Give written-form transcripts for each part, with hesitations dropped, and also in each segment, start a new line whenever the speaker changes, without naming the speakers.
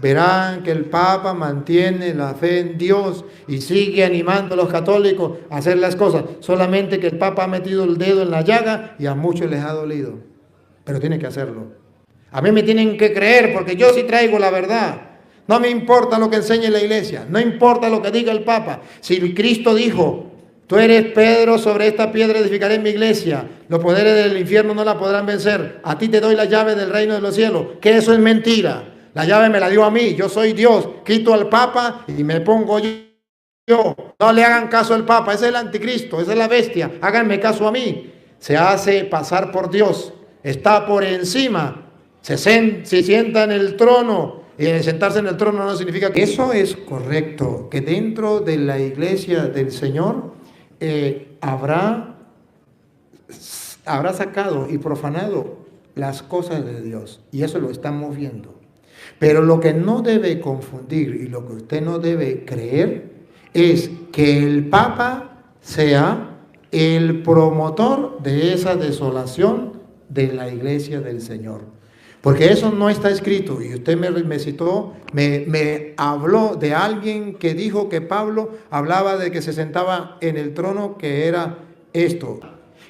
verán que el Papa mantiene la fe en Dios y sigue animando a los católicos a hacer las cosas. Solamente que el Papa ha metido el dedo en la llaga y a muchos les ha dolido. Pero tiene que hacerlo. A mí me tienen que creer porque yo sí traigo la verdad. No me importa lo que enseñe la iglesia, no importa lo que diga el Papa. Si Cristo dijo, tú eres Pedro, sobre esta piedra edificaré mi iglesia, los poderes del infierno no la podrán vencer, a ti te doy la llave del reino de los cielos, que eso es mentira. La llave me la dio a mí, yo soy Dios, quito al Papa y me pongo yo. No le hagan caso al Papa, ese es el anticristo, esa es la bestia, háganme caso a mí. Se hace pasar por Dios, está por encima, se sienta en el trono. Y sentarse en el trono no significa que eso es correcto, que dentro de la iglesia del Señor habrá sacado y profanado las cosas de Dios, y eso lo estamos viendo. Pero lo que no debe confundir y lo que usted no debe creer es que el Papa sea el promotor de esa desolación de la iglesia del Señor. Porque eso no está escrito, y usted me citó, me habló de alguien que dijo que Pablo hablaba de que se sentaba en el trono, que era esto.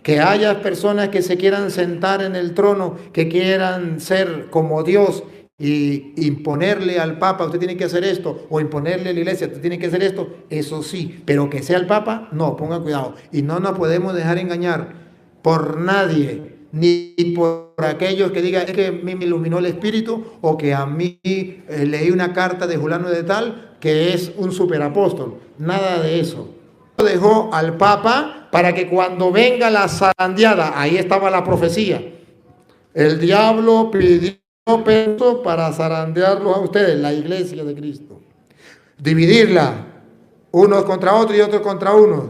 Que haya personas que se quieran sentar en el trono, que quieran ser como Dios y imponerle al Papa, usted tiene que hacer esto, o imponerle a la iglesia, usted tiene que hacer esto, eso sí, pero que sea el Papa, no, ponga cuidado. Y no nos podemos dejar engañar por nadie, ni por aquellos que digan, es que a mí me iluminó el Espíritu, o que a mí leí una carta de Julano de tal, que es un superapóstol. Nada de eso. Dejó al Papa para que cuando venga la zarandeada, ahí estaba la profecía, el diablo pidió peso para zarandearlos a ustedes, la iglesia de Cristo. Dividirla, unos contra otros y otros contra unos.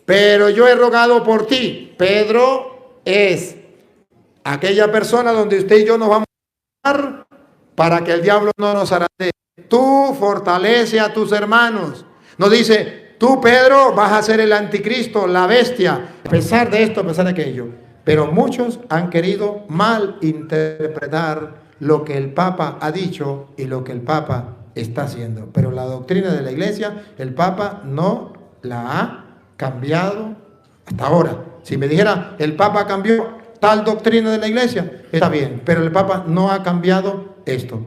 Pero yo he rogado por ti. Pedro es aquella persona donde usted y yo nos vamos a dar para que el diablo no nos zarandee. Tú fortalece a tus hermanos. No dice, tú Pedro vas a ser el anticristo, la bestia. A pesar de esto, a pesar de aquello. Pero muchos han querido malinterpretar lo que el Papa ha dicho y lo que el Papa está haciendo. Pero la doctrina de la iglesia, el Papa no la ha cambiado hasta ahora. Si me dijera, el Papa cambió tal doctrina de la iglesia, está bien, pero el Papa no ha cambiado esto.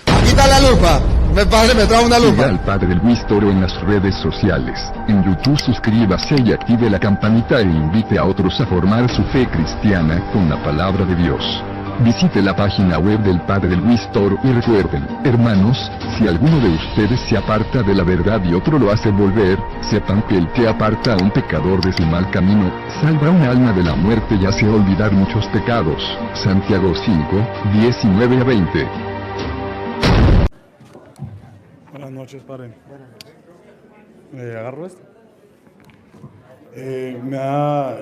Aquí está la lupa. Me trae una lupa.
Siga al Padre Luis Toro en las redes sociales. En YouTube suscríbase y active la campanita e invite a otros a formar su fe cristiana con la palabra de Dios. Visite la página web del Padre Luis Toro y recuerden, hermanos, si alguno de ustedes se aparta de la verdad y otro lo hace volver, sepan que el que aparta a un pecador de su mal camino, salva un alma de la muerte y hace olvidar muchos pecados. Santiago 5, 19 a 20.
Buenas noches, padre. ¿Agarro esto? Me da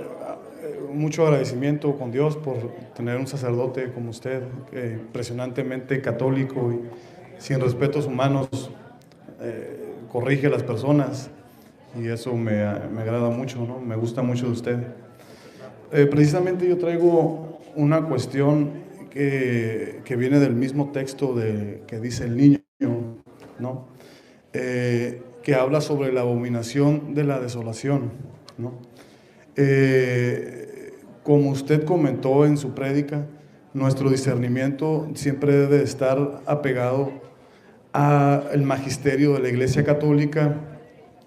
mucho agradecimiento con Dios por tener un sacerdote como usted, impresionantemente católico y sin respetos humanos, corrige a las personas, y eso me agrada mucho, ¿no? Me gusta mucho de usted. Precisamente yo traigo una cuestión que viene del mismo texto que dice el niño, ¿no? Que habla sobre la abominación de la desolación, ¿no? Como usted comentó en su prédica, nuestro discernimiento siempre debe estar apegado al magisterio de la Iglesia Católica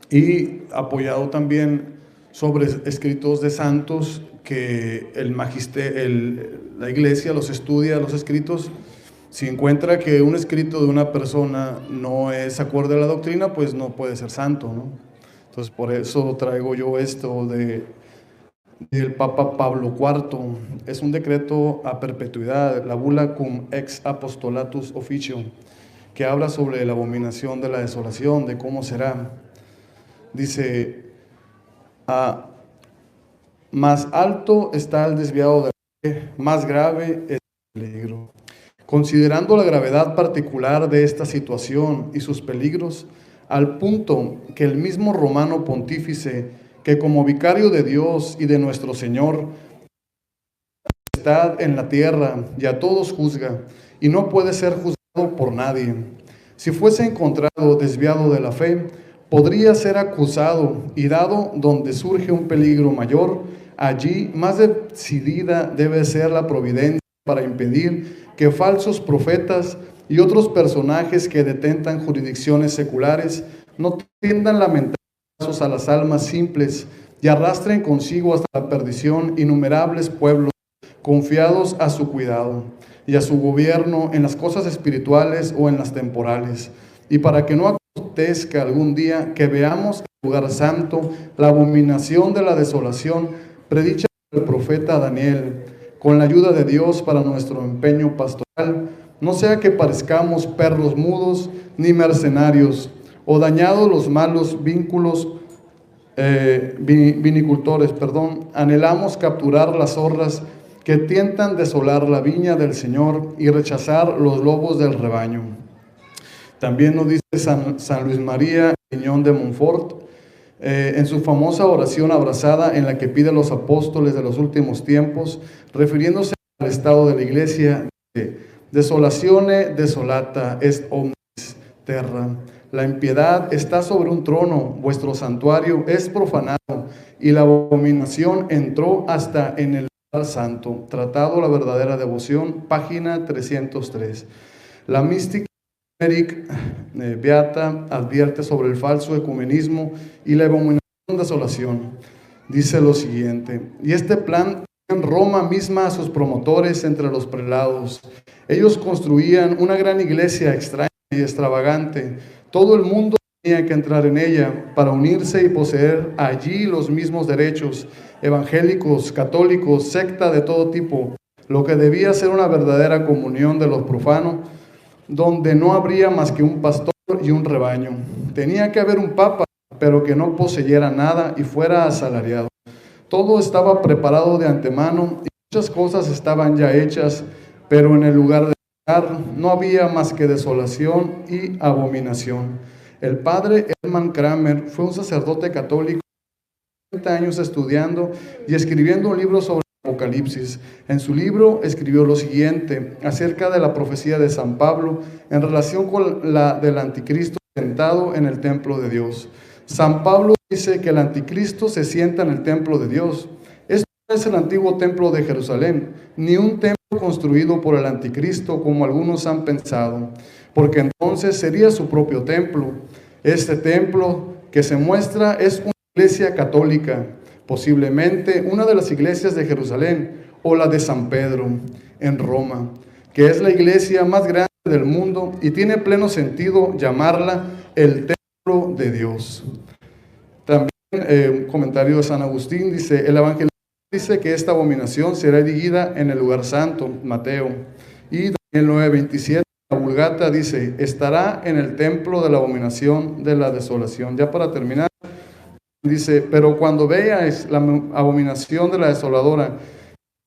y apoyado también sobre escritos de santos que la Iglesia los estudia, los escritos. Si encuentra que un escrito de una persona no es acorde a la doctrina, pues no puede ser santo, ¿no? Entonces, por eso traigo yo esto del Papa Pablo IV. Es un decreto a perpetuidad, la bula cum ex apostolatus officio, que habla sobre la abominación de la desolación, de cómo será. Dice, más alto está el desviado de la fe, más grave es el peligro. Considerando la gravedad particular de esta situación y sus peligros, al punto que el mismo romano pontífice, que como vicario de Dios y de nuestro Señor, potestad en la tierra y a todos juzga, y no puede ser juzgado por nadie. Si fuese encontrado desviado de la fe, podría ser acusado, y dado donde surge un peligro mayor, allí más decidida debe ser la providencia para impedir que falsos profetas y otros personajes que detentan jurisdicciones seculares no tiendan lamentados a las almas simples y arrastren consigo hasta la perdición innumerables pueblos confiados a su cuidado y a su gobierno en las cosas espirituales o en las temporales, y para que no acontezca algún día que veamos en el lugar santo la abominación de la desolación predicha por el profeta Daniel, con la ayuda de Dios para nuestro empeño pastoral, no sea que parezcamos perros mudos ni mercenarios, o dañados los malos vinicultores, anhelamos capturar las zorras que tientan desolar la viña del Señor y rechazar los lobos del rebaño. También nos dice San Luis María Griñón de Montfort, en su famosa oración abrazada en la que pide a los apóstoles de los últimos tiempos, refiriéndose al estado de la iglesia, dice: Desolatione desolata est omnis terra. La impiedad está sobre un trono, vuestro santuario es profanado, y la abominación entró hasta en el lugar santo. Tratado La verdadera devoción, página 303. La mística Eric Beata advierte sobre el falso ecumenismo y la abominación de desolación. Dice lo siguiente: y este plan en Roma misma a sus promotores entre los prelados. Ellos construían una gran iglesia extraña y extravagante. Todo el mundo tenía que entrar en ella para unirse y poseer allí los mismos derechos, evangélicos, católicos, secta de todo tipo, lo que debía ser una verdadera comunión de los profanos, donde no habría más que un pastor y un rebaño. Tenía que haber un papa, pero que no poseyera nada y fuera asalariado. Todo estaba preparado de antemano y muchas cosas estaban ya hechas, pero en el lugar de estar no había más que desolación y abominación. El padre Hermann Kramer fue un sacerdote católico, 30 años estudiando y escribiendo un libro sobre Apocalipsis. En su libro escribió lo siguiente acerca de la profecía de San Pablo en relación con la del anticristo sentado en el templo de Dios. San Pablo dice que el anticristo se sienta en el templo de Dios. Esto no es el antiguo templo de Jerusalén, ni un templo construido por el anticristo como algunos han pensado, porque entonces sería su propio templo. Este templo que se muestra es una iglesia católica, posiblemente una de las iglesias de Jerusalén o la de San Pedro en Roma, que es la iglesia más grande del mundo y tiene pleno sentido llamarla el templo de Dios. También un comentario de San Agustín dice: el evangelista dice que esta abominación será erigida en el lugar santo, Mateo, y Daniel 9:27, la Vulgata dice: estará en el templo de la abominación de la desolación. Ya para terminar, dice: pero cuando veáis la abominación de la desoladora,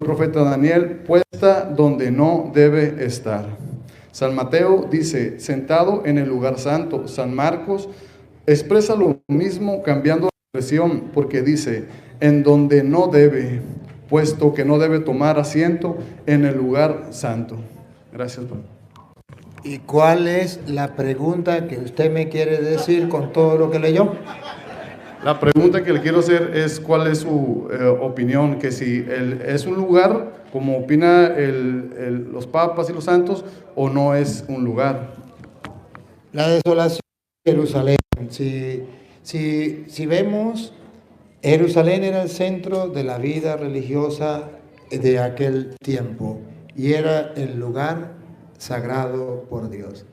el profeta Daniel, puesta donde no debe estar. San Mateo dice: sentado en el lugar santo. San Marcos expresa lo mismo cambiando la expresión, porque dice: en donde no debe, puesto que no debe tomar asiento en el lugar santo. Gracias, Padre.
¿Y cuál es la pregunta que usted me quiere decir con todo lo que leyó?
La pregunta que le quiero hacer es cuál es su opinión, que si es un lugar, como opina los papas y los santos, o no es un lugar.
La desolación de Jerusalén. Si vemos, Jerusalén era el centro de la vida religiosa de aquel tiempo y era el lugar sagrado por Dios.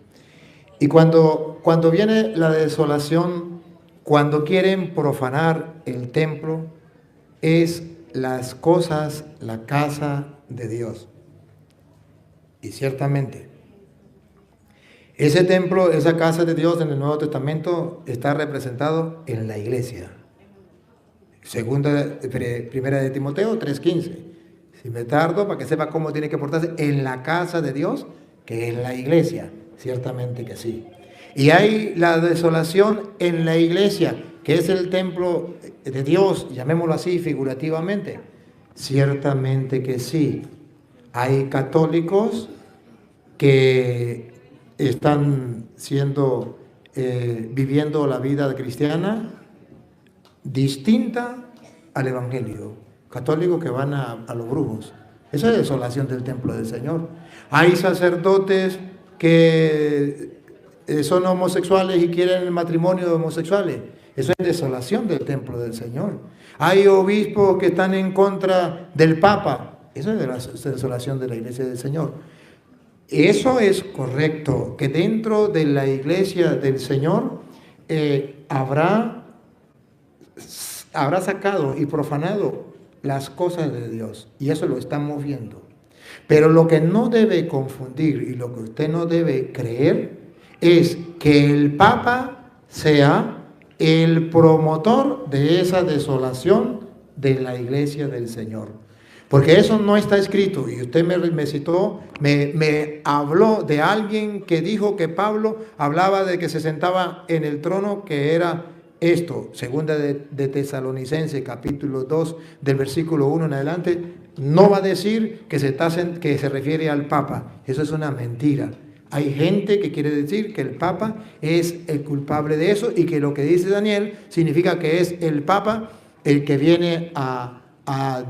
Y cuando viene la desolación, cuando quieren profanar el templo, es las cosas, la casa de Dios. Y ciertamente, ese templo, esa casa de Dios en el Nuevo Testamento está representado en la iglesia. Primera de Timoteo 3:15. Si me tardo, para que sepa cómo tiene que portarse en la casa de Dios, que es la iglesia. Ciertamente que sí. Y hay la desolación en la iglesia, que es el templo de Dios, llamémoslo así figurativamente. Ciertamente que sí. Hay católicos que están viviendo la vida cristiana distinta al Evangelio. Católicos que van a los brujos. Esa es desolación del templo del Señor. Hay sacerdotes que son homosexuales y quieren el matrimonio de homosexuales. Eso es desolación del templo del Señor. Hay obispos que están en contra del Papa. Eso es desolación de la iglesia del Señor. Eso es correcto, que dentro de la iglesia del Señor habrá sacado y profanado las cosas de Dios. Y eso lo estamos viendo. Pero lo que no debe confundir y lo que usted no debe creer es que el Papa sea el promotor de esa desolación de la iglesia del Señor. Porque eso no está escrito. Y usted me citó, me habló de alguien que dijo que Pablo hablaba de que se sentaba en el trono, que era esto, segunda de Tesalonicenses, capítulo 2, del versículo 1 en adelante. No va a decir que se refiere al Papa. Eso es una mentira. Hay gente que quiere decir que el Papa es el culpable de eso y que lo que dice Daniel significa que es el Papa el que viene a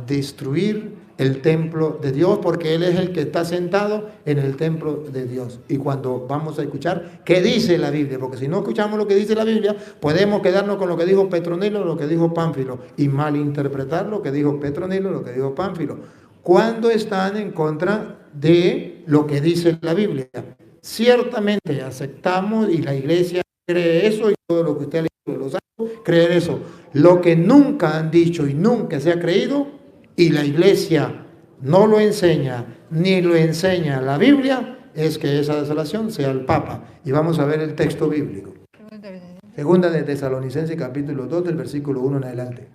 destruir el templo de Dios, porque Él es el que está sentado en el templo de Dios. Y cuando vamos a escuchar qué dice la Biblia, porque si no escuchamos lo que dice la Biblia, podemos quedarnos con lo que dijo Petronilo, lo que dijo Pánfilo, y malinterpretar lo que dijo Petronilo, lo que dijo Pánfilo, cuando están en contra de lo que dice la Biblia. Ciertamente aceptamos, y la iglesia cree eso, y todo lo que usted ha leído de los santos creen eso. Lo que nunca han dicho y nunca se ha creído, y la iglesia no lo enseña, ni lo enseña la Biblia, es que esa desolación sea el Papa. Y vamos a ver el texto bíblico. Segunda de Tesalonicenses, capítulo 2, del versículo 1 en adelante.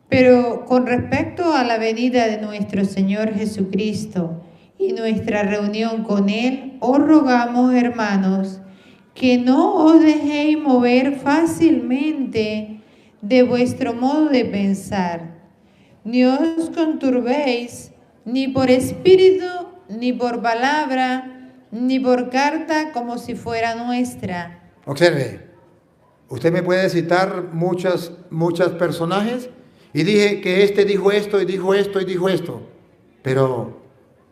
Pero con respecto a la venida de nuestro Señor Jesucristo y nuestra reunión con Él, os rogamos, hermanos, que no os dejéis mover fácilmente de vuestro modo de pensar, ni os conturbéis ni por espíritu, ni por palabra, ni por carta como si fuera nuestra.
Observe, usted me puede citar muchos personajes y dije que este dijo esto y dijo esto y dijo esto, pero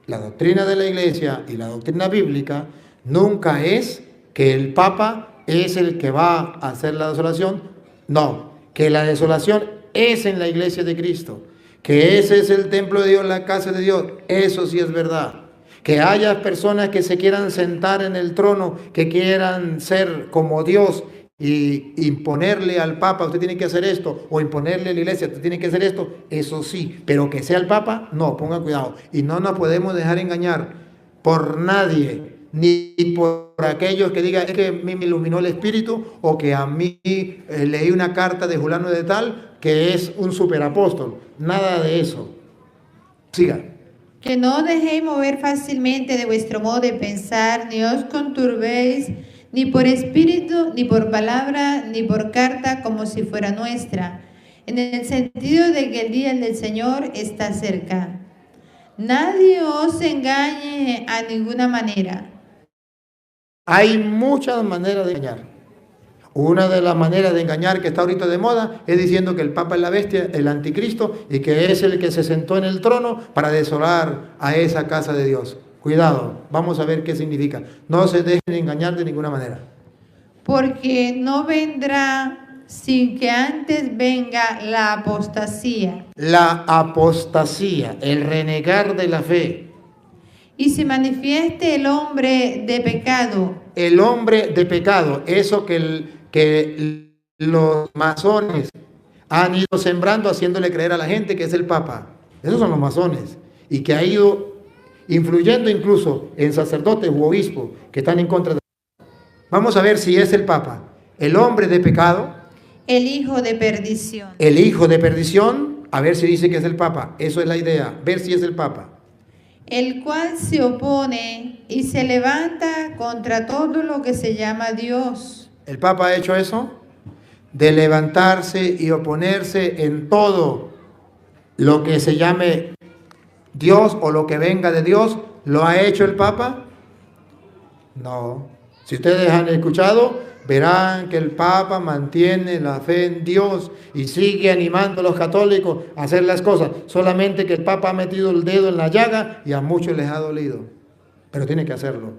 la doctrina de la iglesia y la doctrina bíblica nunca es que el Papa es el que va a hacer la desolación. No, que la desolación es en la iglesia de Cristo, que ese es el templo de Dios, la casa de Dios. Eso sí es verdad. Que haya personas que se quieran sentar en el trono, que quieran ser como Dios y imponerle al Papa, usted tiene que hacer esto, o imponerle a la iglesia, usted tiene que hacer esto, eso sí, pero que sea el Papa, no, ponga cuidado. Y no nos podemos dejar engañar por nadie, ni por aquellos que digan, es que a mí me iluminó el Espíritu, o que a mí leí una carta de fulano de tal, que es un superapóstol. Nada de eso. Siga.
Que no dejéis mover fácilmente de vuestro modo de pensar, ni os conturbéis, ni por espíritu, ni por palabra, ni por carta, como si fuera nuestra, en el sentido de que el día del Señor está cerca. Nadie os engañe a ninguna manera.
Hay muchas maneras de engañar. Una de las maneras de engañar que está ahorita de moda es diciendo que el Papa es la bestia, el anticristo, y que es el que se sentó en el trono para desolar a esa casa de Dios. Cuidado, vamos a ver qué significa. No se dejen engañar de ninguna manera.
Porque no vendrá sin que antes venga la apostasía.
La apostasía, el renegar de la fe.
Y se manifieste el hombre de pecado.
El hombre de pecado, eso que los masones han ido sembrando, haciéndole creer a la gente que es el Papa. Esos son los masones. Y que ha ido influyendo incluso en sacerdotes u obispos que están en contra de... Vamos a ver si es el Papa. El hombre de pecado.
El hijo de perdición.
El hijo de perdición. A ver si dice que es el Papa. Eso es la idea. Ver si es el Papa.
El cual se opone y se levanta contra todo lo que se llama Dios.
¿El Papa ha hecho eso? De levantarse y oponerse en todo lo que se llame Dios o lo que venga de Dios, ¿lo ha hecho el Papa? No. Si ustedes han escuchado, verán que el Papa mantiene la fe en Dios y sigue animando a los católicos a hacer las cosas. Solamente que el Papa ha metido el dedo en la llaga y a muchos les ha dolido. Pero tiene que hacerlo.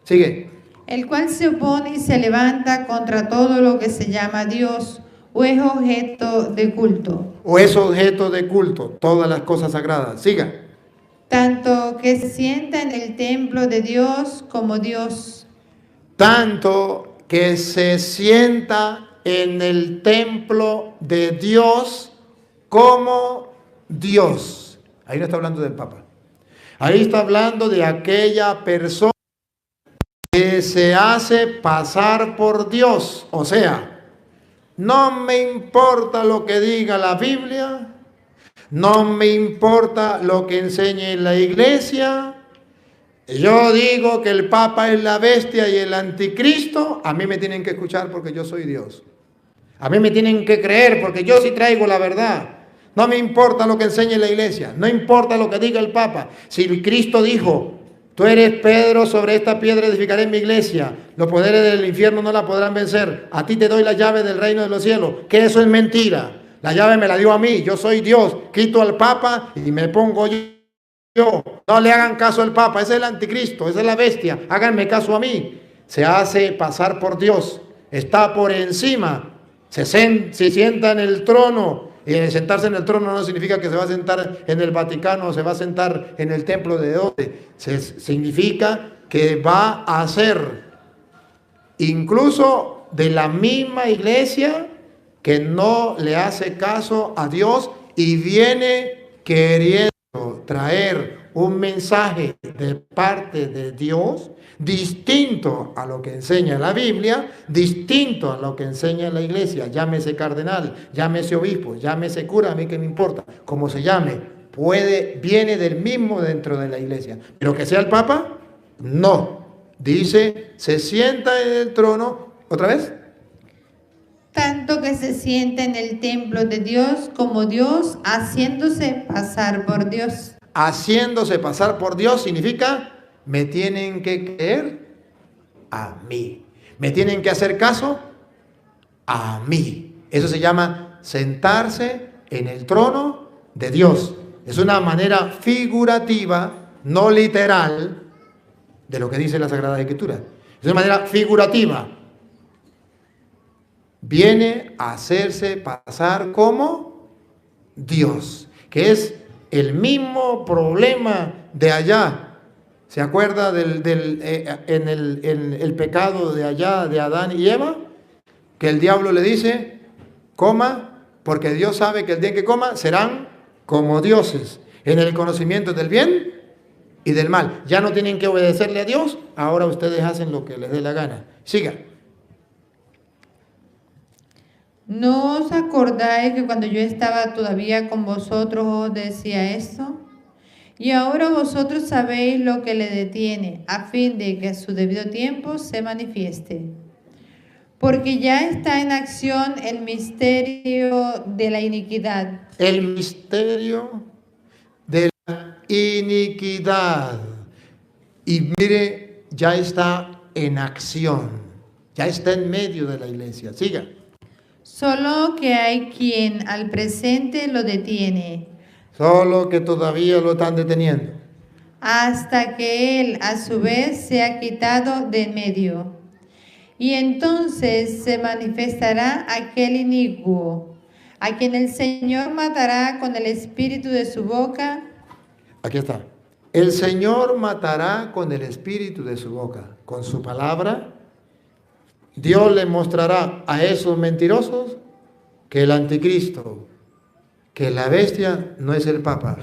Sigue.
El cual se opone y se levanta contra todo lo que se llama Dios o es objeto de culto.
O es objeto de culto, todas las cosas sagradas. Siga.
Tanto que se sienta en el templo de Dios como Dios.
Tanto que se sienta en el templo de Dios como Dios. Ahí no está hablando del Papa. Ahí está hablando de aquella persona que se hace pasar por Dios. O sea, no me importa lo que diga la Biblia, no me importa lo que enseñe la iglesia. Yo digo que el Papa es la bestia y el anticristo. A mí me tienen que escuchar porque yo soy Dios. A mí me tienen que creer porque yo sí traigo la verdad. No me importa lo que enseñe la iglesia, no importa lo que diga el Papa. Si el Cristo dijo, tú eres Pedro, sobre esta piedra edificaré mi iglesia, los poderes del infierno no la podrán vencer, a ti te doy la llave del reino de los cielos, que eso es mentira. La llave me la dio a mí, yo soy Dios, quito al Papa y me pongo yo. No le hagan caso al Papa, ese es el anticristo, esa es la bestia, háganme caso a mí. Se hace pasar por Dios, está por encima, se sienta en el trono. Y sentarse en el trono no significa que se va a sentar en el Vaticano o se va a sentar en el templo de donde. Significa que va a ser incluso de la misma iglesia que no le hace caso a Dios y viene queriendo traer un mensaje de parte de Dios distinto a lo que enseña la Biblia, distinto a lo que enseña la iglesia, llámese cardenal, llámese obispo, llámese cura, a mí que me importa, como se llame, viene del mismo dentro de la iglesia, pero que sea el Papa, no, dice, se sienta en el trono, ¿otra vez?
Tanto que se sienta en el templo de Dios como Dios, haciéndose pasar por Dios.
Haciéndose pasar por Dios significa, me tienen que creer a mí. Me tienen que hacer caso a mí. Eso se llama sentarse en el trono de Dios. Es una manera figurativa, no literal, de lo que dice la Sagrada Escritura. Es una manera figurativa. Viene a hacerse pasar como Dios, que es el mismo problema de allá. ¿Se acuerda en el pecado de allá de Adán y Eva? Que el diablo le dice, coma, porque Dios sabe que el día que coma serán como dioses, en el conocimiento del bien y del mal. Ya no tienen que obedecerle a Dios, ahora ustedes hacen lo que les dé la gana. Siga.
¿No os acordáis que cuando yo estaba todavía con vosotros os decía esto? Y ahora vosotros sabéis lo que le detiene, a fin de que a su debido tiempo se manifieste. Porque ya está en acción el misterio de la iniquidad.
El misterio de la iniquidad. Y mire, ya está en acción. Ya está en medio de la iglesia. Siga.
Solo que hay quien al presente lo detiene.
Solo que todavía lo están deteniendo.
Hasta que él a su vez se ha quitado de en medio. Y entonces se manifestará aquel inicuo, a quien el Señor matará con el espíritu de su boca.
Aquí está. El Señor matará con el espíritu de su boca, con su palabra. Dios le mostrará a esos mentirosos que el anticristo, que la bestia no es el Papa.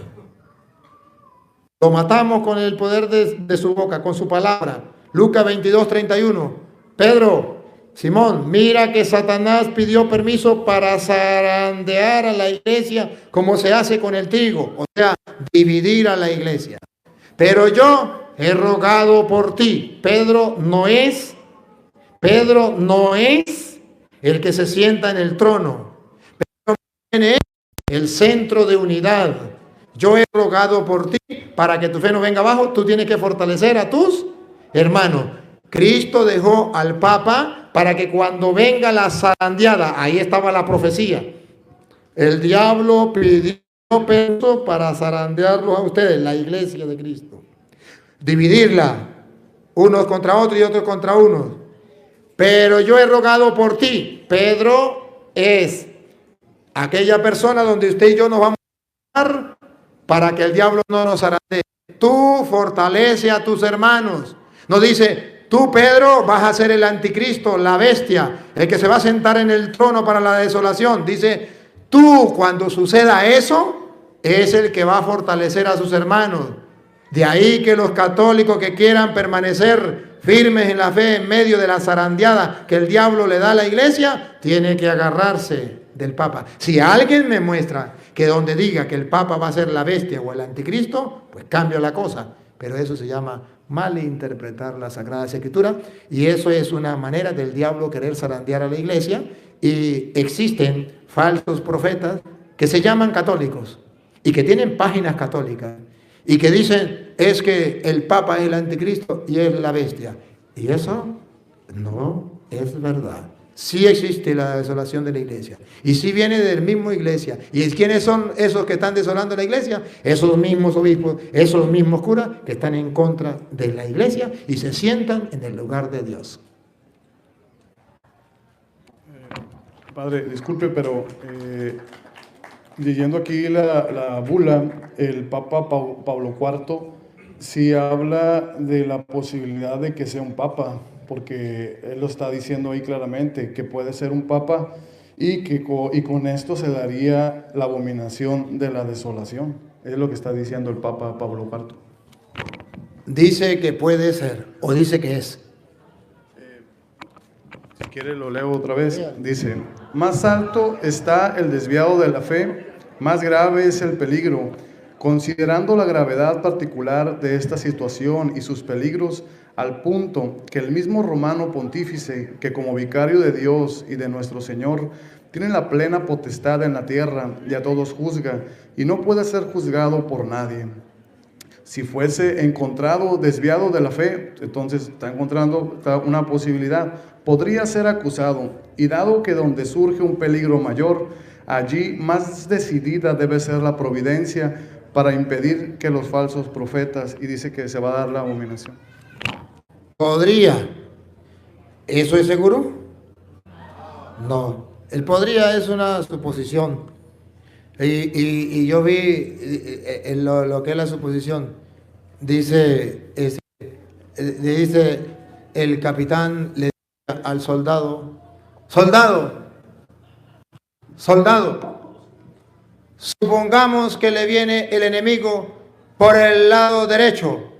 Lo matamos con el poder de su boca, con su palabra. Lucas 22:31. Pedro, Simón, mira que Satanás pidió permiso para zarandear a la iglesia como se hace con el trigo, o sea, dividir a la iglesia. Pero yo he rogado por ti. Pedro no es el que se sienta en el trono. Pedro es el centro de unidad. Yo he rogado por ti para que tu fe no venga abajo. Tú tienes que fortalecer a tus hermanos. Cristo dejó al Papa para que cuando venga la zarandeada, ahí estaba la profecía. El diablo pidió permiso para zarandearlos a ustedes, la iglesia de Cristo. Dividirla, unos contra otros y otros contra unos. Pero yo he rogado por ti. Pedro es aquella persona donde usted y yo nos vamos a dar para que el diablo no nos zarandee. Tú fortalece a tus hermanos. No dice, tú Pedro vas a ser el anticristo, la bestia, el que se va a sentar en el trono para la desolación. Dice, tú cuando suceda eso, es el que va a fortalecer a sus hermanos. De ahí que los católicos que quieran permanecer firmes en la fe en medio de la zarandeada que el diablo le da a la iglesia, tiene que agarrarse del Papa. Si alguien me muestra que donde diga que el Papa va a ser la bestia o el anticristo, pues cambia la cosa. Pero eso se llama malinterpretar la Sagrada Escritura, y eso es una manera del diablo querer zarandear a la iglesia. Y existen falsos profetas que se llaman católicos y que tienen páginas católicas y que dicen es que el Papa es el anticristo y es la bestia. Y eso no es verdad. Sí existe la desolación de la iglesia. Y sí viene del mismo iglesia. ¿Y quiénes son esos que están desolando la iglesia? Esos mismos obispos, esos mismos curas que están en contra de la iglesia y se sientan en el lugar de Dios.
Padre, disculpe, pero leyendo aquí la bula, el Papa Pablo IV sí habla de la posibilidad de que sea un Papa, porque él lo está diciendo ahí claramente, que puede ser un Papa y con esto se daría la abominación de la desolación. Es lo que está diciendo el Papa Pablo IV.
Dice que puede ser, o dice que es.
Si quiere lo leo otra vez. Dice, más alto está el desviado de la fe, más grave es el peligro. Considerando la gravedad particular de esta situación y sus peligros, al punto que el mismo romano pontífice, que como vicario de Dios y de nuestro Señor, tiene la plena potestad en la tierra y a todos juzga, y no puede ser juzgado por nadie. Si fuese encontrado desviado de la fe, entonces está encontrando una posibilidad, podría ser acusado, y dado que donde surge un peligro mayor, allí más decidida debe ser la providencia para impedir que los falsos profetas, y dice que se va a dar la abominación.
¿Podría? ¿Eso es seguro? No. El podría es una suposición. Y yo vi lo que es la suposición. Dice el capitán, le dice al soldado, soldado, supongamos que le viene el enemigo por el lado derecho.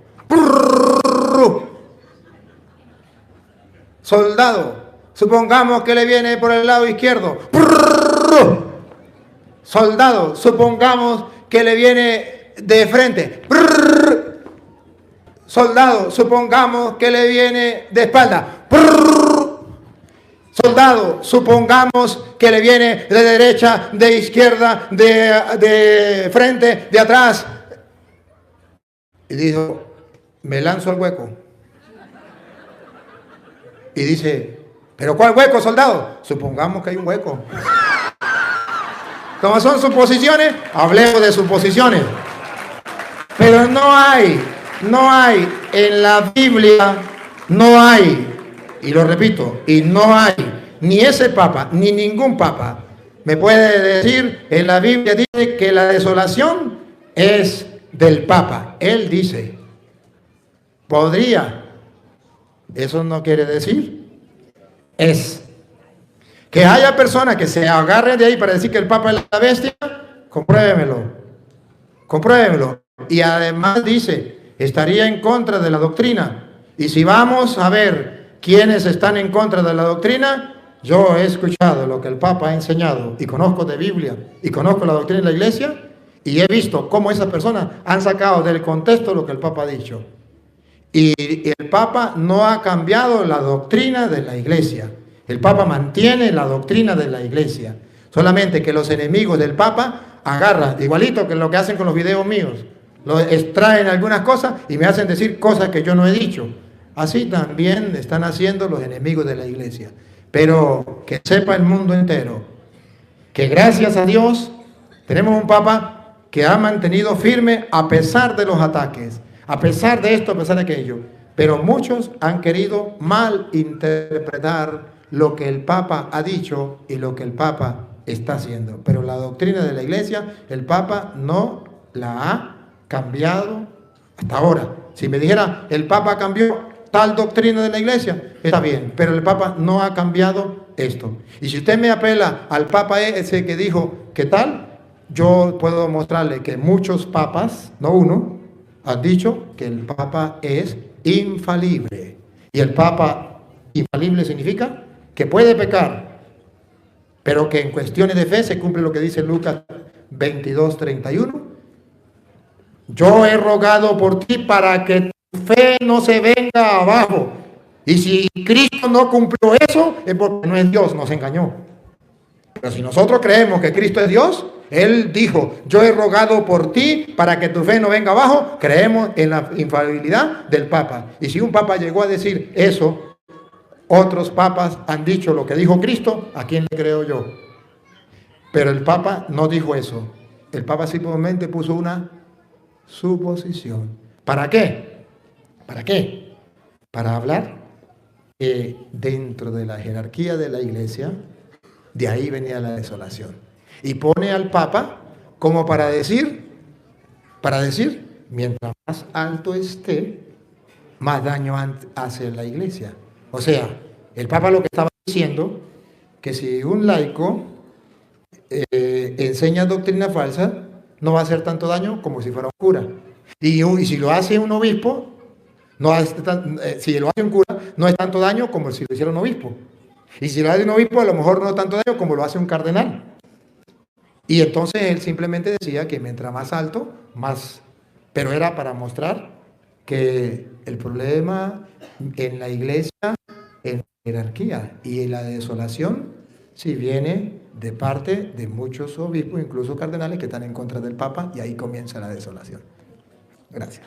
Soldado, supongamos que le viene por el lado izquierdo. Soldado, supongamos que le viene de frente. Soldado, supongamos que le viene de espalda. Soldado, supongamos que le viene de derecha, de izquierda, de frente, de atrás. Y dijo, me lanzo al hueco. Y dice, ¿pero cuál hueco, soldado? Supongamos que hay un hueco. Como son suposiciones, hablemos de suposiciones. Pero no hay en la Biblia, no hay, y lo repito, y no hay ni ese papa, ni ningún papa me puede decir, en la Biblia dice que la desolación es del papa. Él dice, podría. Eso no quiere decir, es. Que haya personas que se agarren de ahí para decir que el Papa es la bestia, compruébemelo. Y además dice, estaría en contra de la doctrina. Y si vamos a ver quiénes están en contra de la doctrina, yo he escuchado lo que el Papa ha enseñado y conozco de Biblia y conozco la doctrina de la iglesia y he visto cómo esas personas han sacado del contexto lo que el Papa ha dicho. Y el Papa no ha cambiado la doctrina de la iglesia. El Papa mantiene la doctrina de la iglesia. Solamente que los enemigos del Papa agarra, igualito que lo que hacen con los videos míos. Lo extraen algunas cosas y me hacen decir cosas que yo no he dicho. Así también están haciendo los enemigos de la iglesia. Pero que sepa el mundo entero que gracias a Dios tenemos un Papa que ha mantenido firme a pesar de los ataques, a pesar de esto, a pesar de aquello. Pero muchos han querido malinterpretar lo que el Papa ha dicho y lo que el Papa está haciendo. Pero la doctrina de la iglesia, el Papa no la ha cambiado hasta ahora. Si me dijera, el Papa cambió tal doctrina de la iglesia, está bien, pero el Papa no ha cambiado esto. Y si usted me apela al Papa ese que dijo, ¿qué tal? Yo puedo mostrarle que muchos papas, no uno, han dicho que el Papa es infalible. Y el Papa infalible significa que puede pecar, pero que en cuestiones de fe se cumple lo que dice Lucas 22:31. Yo he rogado por ti para que tu fe no se venga abajo. Y si Cristo no cumplió eso, es porque no es Dios, nos engañó. Pero si nosotros creemos que Cristo es Dios, Él dijo, yo he rogado por ti para que tu fe no venga abajo, creemos en la infalibilidad del Papa. Y si un Papa llegó a decir eso, otros papas han dicho lo que dijo Cristo, ¿a quién le creo yo? Pero el Papa no dijo eso. El Papa simplemente puso una suposición. ¿Para qué? ¿Para qué? Para hablar que dentro de la jerarquía de la iglesia, de ahí venía la desolación. Y pone al Papa como para decir, mientras más alto esté, más daño hace la iglesia. O sea, el Papa lo que estaba diciendo, que si un laico enseña doctrina falsa, no va a hacer tanto daño como si fuera un cura. Y si lo hace un obispo, si lo hace un cura, no es tanto daño como si lo hiciera un obispo. Y si lo hace un obispo, a lo mejor no tanto daño como lo hace un cardenal. Y entonces él simplemente decía que mientras más alto, más. Pero era para mostrar que el problema en la iglesia, en la jerarquía y en la desolación, si viene de parte de muchos obispos, incluso cardenales, que están en contra del Papa, y ahí comienza la desolación. Gracias.